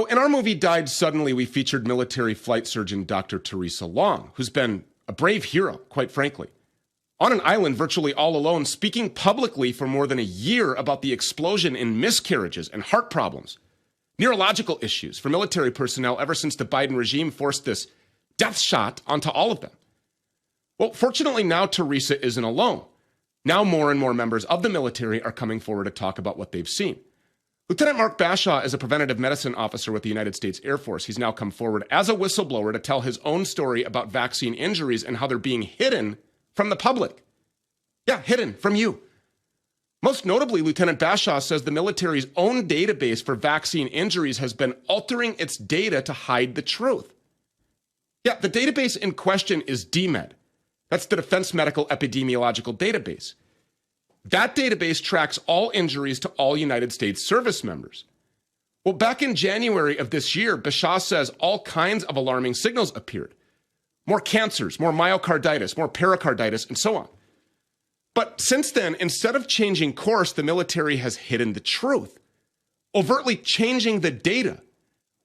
in our movie Died Suddenly, we featured military flight surgeon Dr. Teresa Long, who's been a brave hero, quite frankly. On an island virtually all alone, speaking publicly for more than a year about the explosion in miscarriages and heart problems, neurological issues for military personnel ever since the Biden regime forced this death shot onto all of them. Well, fortunately now Teresa isn't alone. Now more and more members of the military are coming forward to talk about what they've seen. Lieutenant Mark Bashaw is a preventative medicine officer with the United States Air Force. He's now come forward as a whistleblower to tell his own story about vaccine injuries and how they're being hidden from the public. Yeah, hidden from you. Most notably, Lieutenant Bashaw says the military's own database for vaccine injuries has been altering its data to hide the truth. Yeah, the database in question is DMED. That's the Defense Medical Epidemiological Database. That database tracks all injuries to all United States service members. Well, back in January of this year, Bashaw says all kinds of alarming signals appeared. More cancers, more myocarditis, more pericarditis, and so on. But since then, instead of changing course, the military has hidden the truth, overtly changing the data,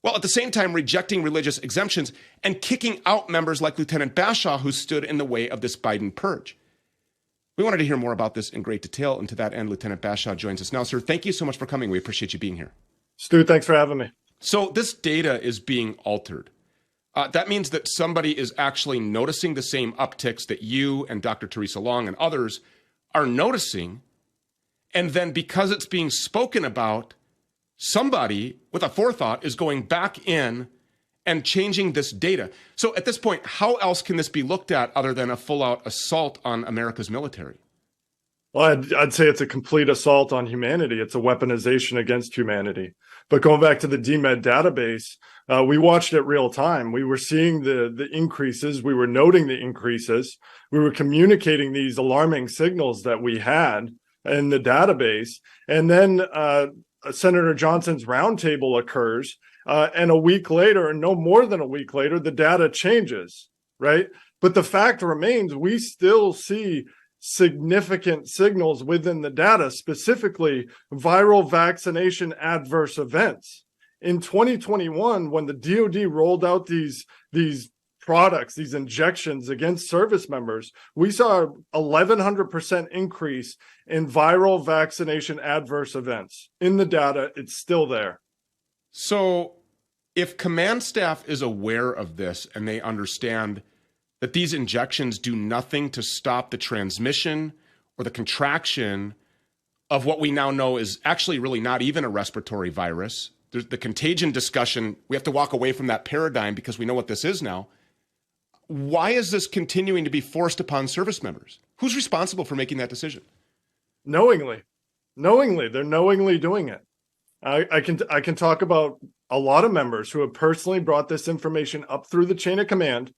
while at the same time rejecting religious exemptions and kicking out members like Lieutenant Bashaw, who stood in the way of this Biden purge. We wanted to hear more about this in great detail, and to that end, Lieutenant Bashaw joins us now. Sir, thank you so much for coming. We appreciate you being here. Stu, thanks for having me. So this data is being altered. That means that somebody is actually noticing the same upticks that you and Dr. Teresa Long and others are noticing, and then because it's being spoken about, somebody with a forethought is going back in and changing this data. So at this point, how else can this be looked at other than a full-out assault on America's military? Well, I'd say it's a complete assault on humanity. It's a weaponization against humanity. But going back to the DMED database, we watched it real time. We were seeing the increases. We were noting the increases. We were communicating these alarming signals that we had in the database. And then Senator Johnson's roundtable occurs. And a week later, and no more than a week later, the data changes, right? But the fact remains, we still see significant signals within the data, specifically viral vaccination adverse events. In 2021, when the DoD rolled out these products, these injections against service members, we saw 1,100% increase in viral vaccination adverse events. In the data, it's still there. So if command staff is aware of this and they understand that these injections do nothing to stop the transmission or the contraction of what we now know is actually really not even a respiratory virus, there's the contagion discussion, we have to walk away from that paradigm because we know what this is now. Why is this continuing to be forced upon service members? Who's responsible for making that decision? Knowingly, they're knowingly doing it. I can talk about a lot of members who have personally brought this information up through the chain of command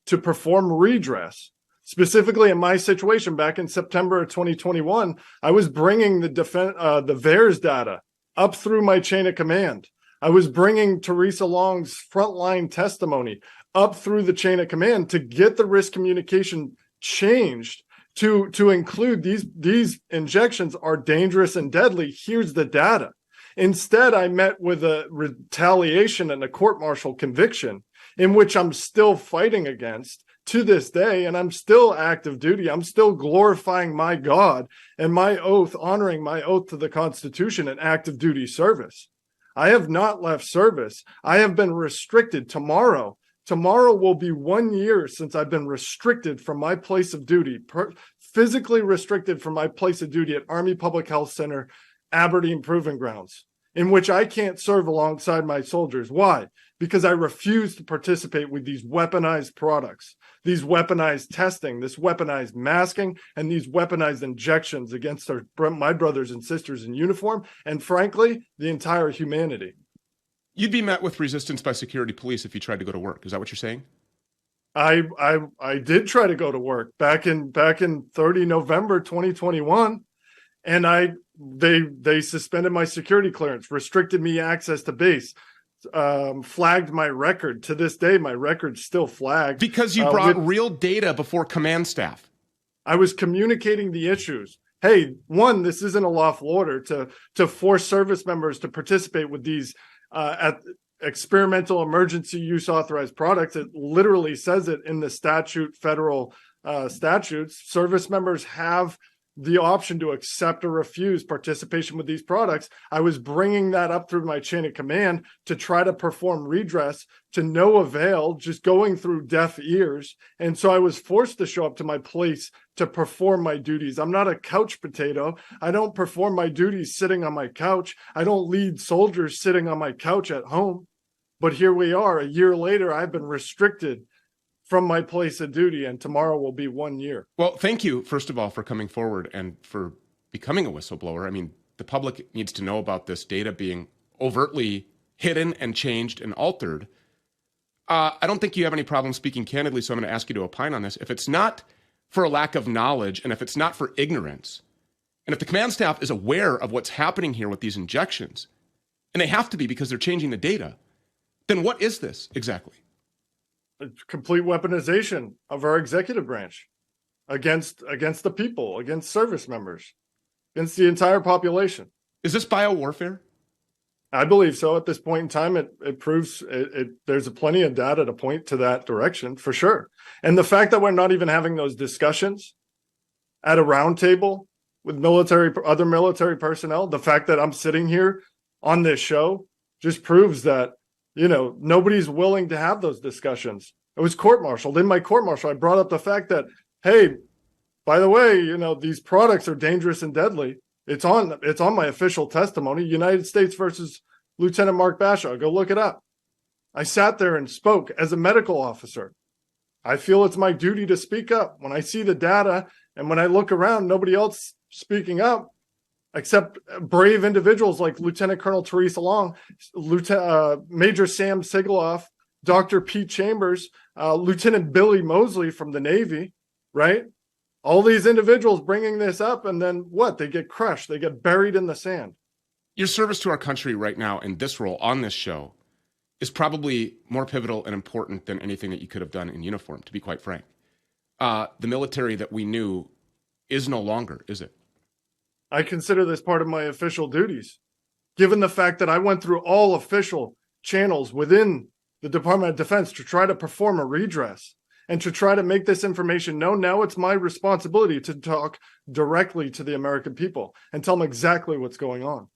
to perform redress. Specifically in my situation back in September of 2021, I was bringing the VAERS data up through my chain of command. I was bringing Teresa Long's frontline testimony up through the chain of command to get the risk communication changed to include these injections are dangerous and deadly. Here's the data. Instead, I met with a retaliation and a court-martial conviction in which I'm still fighting against to this day, and I'm still active duty. I'm still glorifying my God and my oath, honoring my oath to the Constitution and active duty service. I have not left service. I have been restricted. Tomorrow will be 1 year since I've been restricted from my place of duty, physically restricted from my place of duty at Army Public Health Center, Aberdeen Proving Grounds, in which I can't serve alongside my soldiers. Why? Because I refuse to participate with these weaponized products, these weaponized testing, this weaponized masking, and these weaponized injections against my brothers and sisters in uniform, and frankly, the entire humanity. You'd be met with resistance by security police if you tried to go to work. Is that what you're saying? I did try to go to work back in 30 November 2021, and they suspended my security clearance, restricted me access to base, flagged my record. To this day, my record's still flagged. Because you brought real data before command staff. I was communicating the issues. Hey, one, this isn't a lawful order to force service members to participate with these experimental emergency use authorized products. It literally says it in the federal statutes. Service members have the option to accept or refuse participation with these products. I was bringing that up through my chain of command to try to perform redress, to no avail, just going through deaf ears. And so I was forced to show up to my place to perform my duties. I'm not a couch potato. I don't perform my duties sitting on my couch. I don't lead soldiers sitting on my couch at home. But here we are, a year later, I've been restricted from my place of duty, and tomorrow will be 1 year. Well, thank you, first of all, for coming forward and for becoming a whistleblower. I mean, the public needs to know about this data being overtly hidden and changed and altered. I don't think you have any problem speaking candidly, so I'm going to ask you to opine on this. If it's not for a lack of knowledge, and if it's not for ignorance, and if the command staff is aware of what's happening here with these injections, and they have to be because they're changing the data, then what is this exactly? A complete weaponization of our executive branch against the people, against service members, against the entire population. Is this biowarfare? I believe so. At this point in time, it proves there's plenty of data to point to that direction for sure. And the fact that we're not even having those discussions at a round table with other military personnel, the fact that I'm sitting here on this show just proves that, nobody's willing to have those discussions. It was court-martialed. In my court-martial, I brought up the fact that, hey, by the way, these products are dangerous and deadly. It's on my official testimony, United States versus Lieutenant Mark Bashaw. Go look it up. I sat there and spoke as a medical officer. I feel it's my duty to speak up. When I see the data and when I look around, nobody else speaking up, except brave individuals like Lieutenant Colonel Teresa Long, Major Sam Sigaloff, Dr. Pete Chambers, Lieutenant Billy Mosley from the Navy, right? All these individuals bringing this up, and then what? They get crushed. They get buried in the sand. Your service to our country right now in this role on this show is probably more pivotal and important than anything that you could have done in uniform, to be quite frank. The military that we knew is no longer, is it? I consider this part of my official duties, given the fact that I went through all official channels within the Department of Defense to try to perform a redress and to try to make this information known. Now it's my responsibility to talk directly to the American people and tell them exactly what's going on.